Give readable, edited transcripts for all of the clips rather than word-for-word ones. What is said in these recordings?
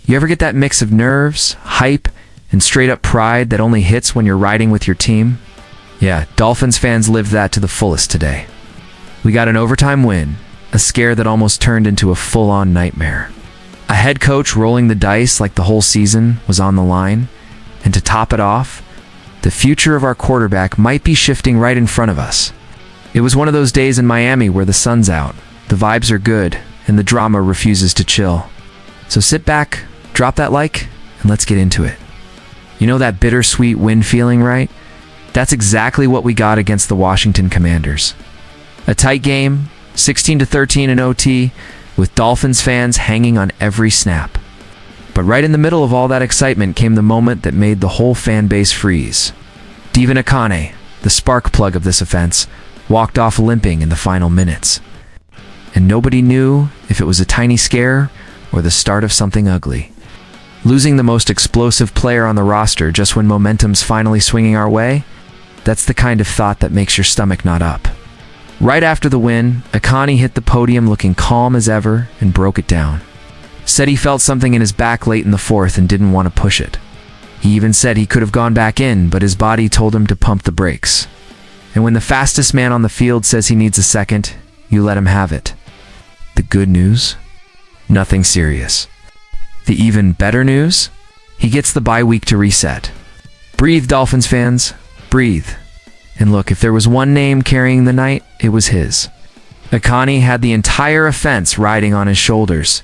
You ever get that mix of nerves, hype, and straight-up pride that only hits when you're riding with your team? Yeah, Dolphins fans lived that to the fullest today. We got an overtime win, a scare that almost turned into a full-on nightmare. A head coach rolling the dice like the whole season was on the line, and to top it off, the future of our quarterback might be shifting right in front of us. It was one of those days in Miami where the sun's out, the vibes are good, and the drama refuses to chill. So sit back, drop that like, and let's get into it. You know that bittersweet win feeling, right? That's exactly what we got against the Washington Commanders. A tight game, 16-13 in OT, with Dolphins fans hanging on every snap. But right in the middle of all that excitement came the moment that made the whole fan base freeze. Achane, the spark plug of this offense, walked off limping in the final minutes. And nobody knew if it was a tiny scare or the start of something ugly. Losing the most explosive player on the roster just when momentum's finally swinging our way, that's the kind of thought that makes your stomach knot up. Right after the win, Achane hit the podium looking calm as ever and broke it down. Said he felt something in his back late in the fourth and didn't want to push it. He even said he could have gone back in, but his body told him to pump the brakes. And when the fastest man on the field says he needs a second, you let him have it. The good news? Nothing serious. The even better news? He gets the bye week to reset. Breathe, Dolphins fans. Breathe. And look, if there was one name carrying the night, it was his. Achane had the entire offense riding on his shoulders.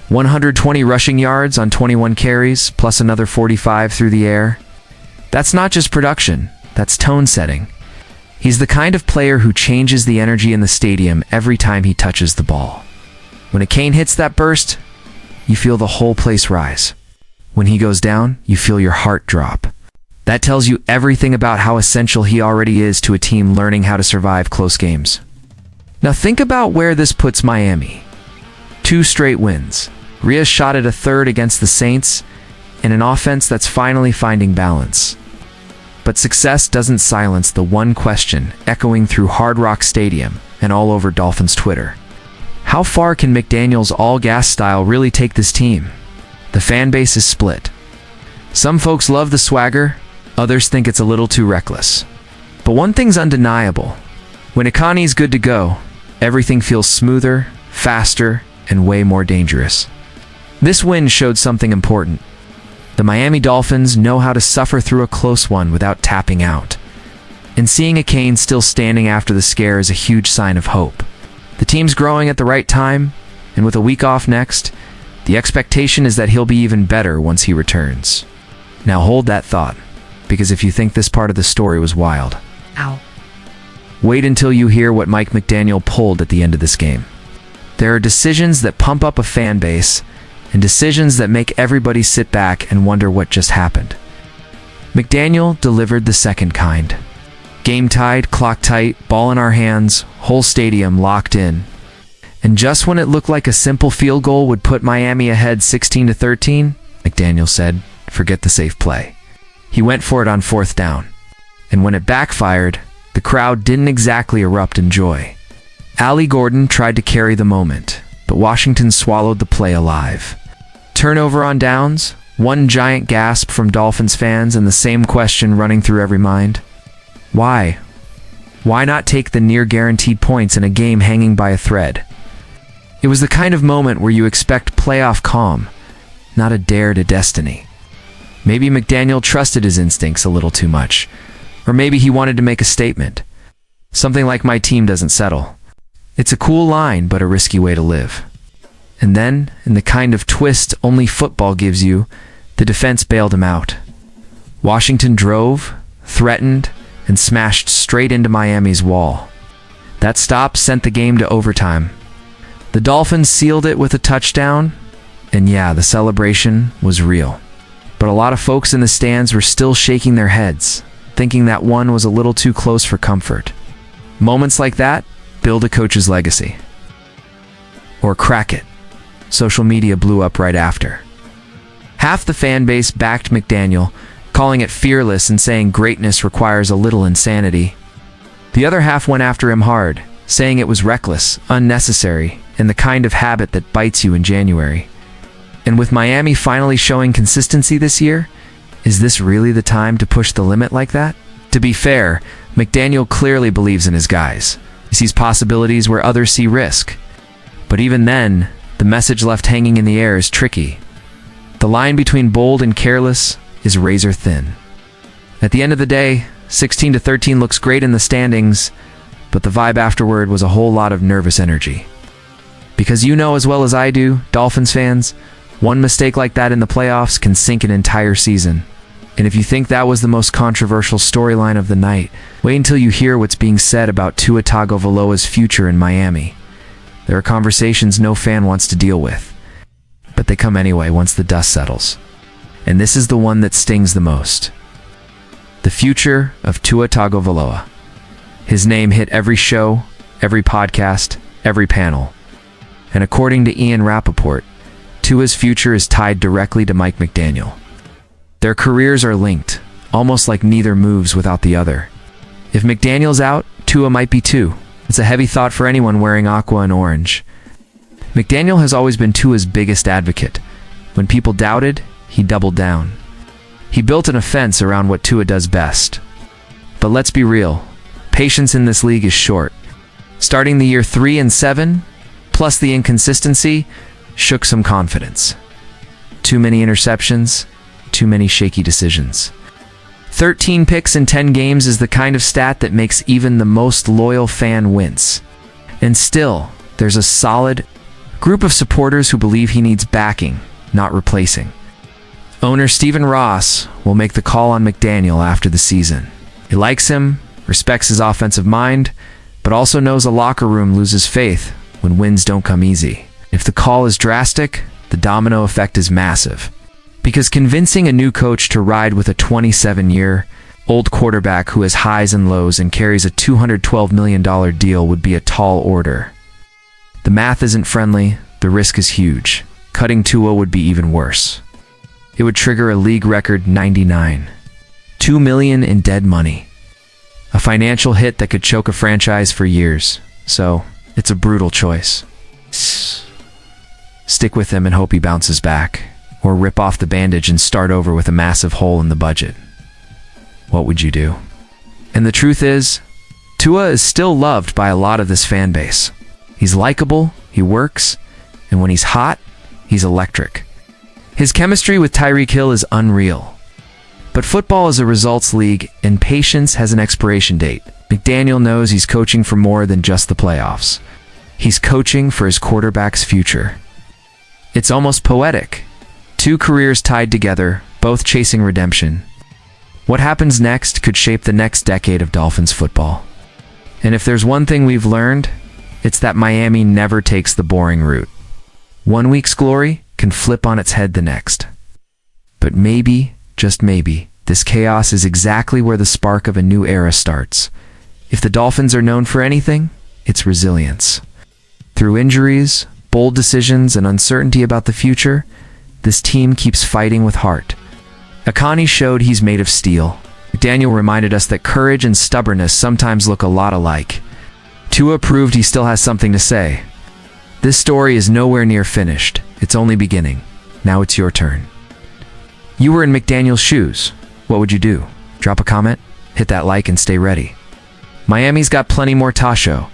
120 rushing yards on 21 carries, plus another 45 through the air. That's not just production, that's tone setting. He's the kind of player who changes the energy in the stadium every time he touches the ball. When Achane hits that burst, you feel the whole place rise. When he goes down, you feel your heart drop. That tells you everything about how essential he already is to a team learning how to survive close games. Now think about where this puts Miami. 2 straight wins. Rhea shot at a third against the Saints, and an offense that's finally finding balance. But success doesn't silence the one question echoing through Hard Rock Stadium and all over Dolphins Twitter. How far can McDaniel's all-gas style really take this team? The fan base is split. Some folks love the swagger, others think it's a little too reckless. But one thing's undeniable. When Achane's good to go, everything feels smoother, faster, and way more dangerous. This win showed something important. The Miami Dolphins know how to suffer through a close one without tapping out. And seeing Achane still standing after the scare is a huge sign of hope. The team's growing at the right time, and with a week off next, the expectation is that he'll be even better once he returns. Now hold that thought, because if you think this part of the story was wild, wait until you hear what Mike McDaniel pulled at the end of this game. There are decisions that pump up a fan base, and decisions that make everybody sit back and wonder what just happened. McDaniel delivered the second kind. Game tied, clock tight, ball in our hands, whole stadium locked in. And just when it looked like a simple field goal would put Miami ahead 16-13, McDaniel said, forget the safe play. He went for it on 4th down. And when it backfired, the crowd didn't exactly erupt in joy. Ali Gordon tried to carry the moment, but Washington swallowed the play alive. Turnover on downs, one giant gasp from Dolphins fans, and the same question running through every mind. Why? Why not take the near-guaranteed points in a game hanging by a thread? It was the kind of moment where you expect playoff calm, not a dare to destiny. Maybe McDaniel trusted his instincts a little too much, or maybe he wanted to make a statement. Something like my team doesn't settle. It's a cool line, but a risky way to live. And then, in the kind of twist only football gives you, the defense bailed him out. Washington drove, threatened, and smashed straight into Miami's wall. That stop sent the game to overtime. The Dolphins sealed it with a touchdown, and yeah, the celebration was real. But a lot of folks in the stands were still shaking their heads, thinking that one was a little too close for comfort. Moments like that build a coach's legacy. Or crack it. Social media blew up right after. Half the fan base backed McDaniel, calling it fearless and saying greatness requires a little insanity. The other half went after him hard, saying it was reckless, unnecessary, and the kind of habit that bites you in January. And with Miami finally showing consistency this year, is this really the time to push the limit like that? To be fair, McDaniel clearly believes in his guys. He sees possibilities where others see risk. But even then, the message left hanging in the air is tricky. The line between bold and careless is razor thin. At the end of the day, 16-13 looks great in the standings, but the vibe afterward was a whole lot of nervous energy. Because you know as well as I do, Dolphins fans, one mistake like that in the playoffs can sink an entire season. And if you think that was the most controversial storyline of the night, wait until you hear what's being said about Tua Tagovailoa's future in Miami. There are conversations no fan wants to deal with, but they come anyway once the dust settles. And this is the one that stings the most. The future of Tua Tagovailoa. His name hit every show, every podcast, every panel. And according to Ian Rappaport, Tua's future is tied directly to Mike McDaniel. Their careers are linked, almost like neither moves without the other. If McDaniel's out, Tua might be too. It's a heavy thought for anyone wearing aqua and orange. McDaniel has always been Tua's biggest advocate. When people doubted, he doubled down. He built an offense around what Tua does best. But let's be real, patience in this league is short. Starting the year 3-7, plus the inconsistency, shook some confidence. Too many interceptions, too many shaky decisions. 13 picks in 10 games is the kind of stat that makes even the most loyal fan wince. And still, there's a solid group of supporters who believe he needs backing, not replacing. Owner Stephen Ross will make the call on McDaniel after the season. He likes him, respects his offensive mind, but also knows a locker room loses faith when wins don't come easy. If the call is drastic, the domino effect is massive. Because convincing a new coach to ride with a 27-year-old quarterback who has highs and lows and carries a $212 million deal would be a tall order. The math isn't friendly, the risk is huge. Cutting Tua would be even worse. It would trigger a league record 99. $2 million in dead money. A financial hit that could choke a franchise for years. So, it's a brutal choice. Stick with him and hope he bounces back. Or rip off the bandage and start over with a massive hole in the budget. What would you do? And the truth is, Tua is still loved by a lot of this fan base. He's likable, he works, and when he's hot, he's electric. His chemistry with Tyreek Hill is unreal. But football is a results league, and patience has an expiration date. McDaniel knows he's coaching for more than just the playoffs. He's coaching for his quarterback's future. It's almost poetic. Two careers tied together, both chasing redemption. What happens next could shape the next decade of Dolphins football. And if there's one thing we've learned, it's that Miami never takes the boring route. One week's glory can flip on its head the next. But maybe, just maybe, this chaos is exactly where the spark of a new era starts. If the Dolphins are known for anything, it's resilience. Through injuries, bold decisions, and uncertainty about the future, this team keeps fighting with heart. Achane showed he's made of steel. McDaniel reminded us that courage and stubbornness sometimes look a lot alike. Tua proved he still has something to say. This story is nowhere near finished. It's only beginning. Now it's your turn. You were in McDaniel's shoes. What would you do? Drop a comment, hit that like, and stay ready. Miami's got plenty more Tasho.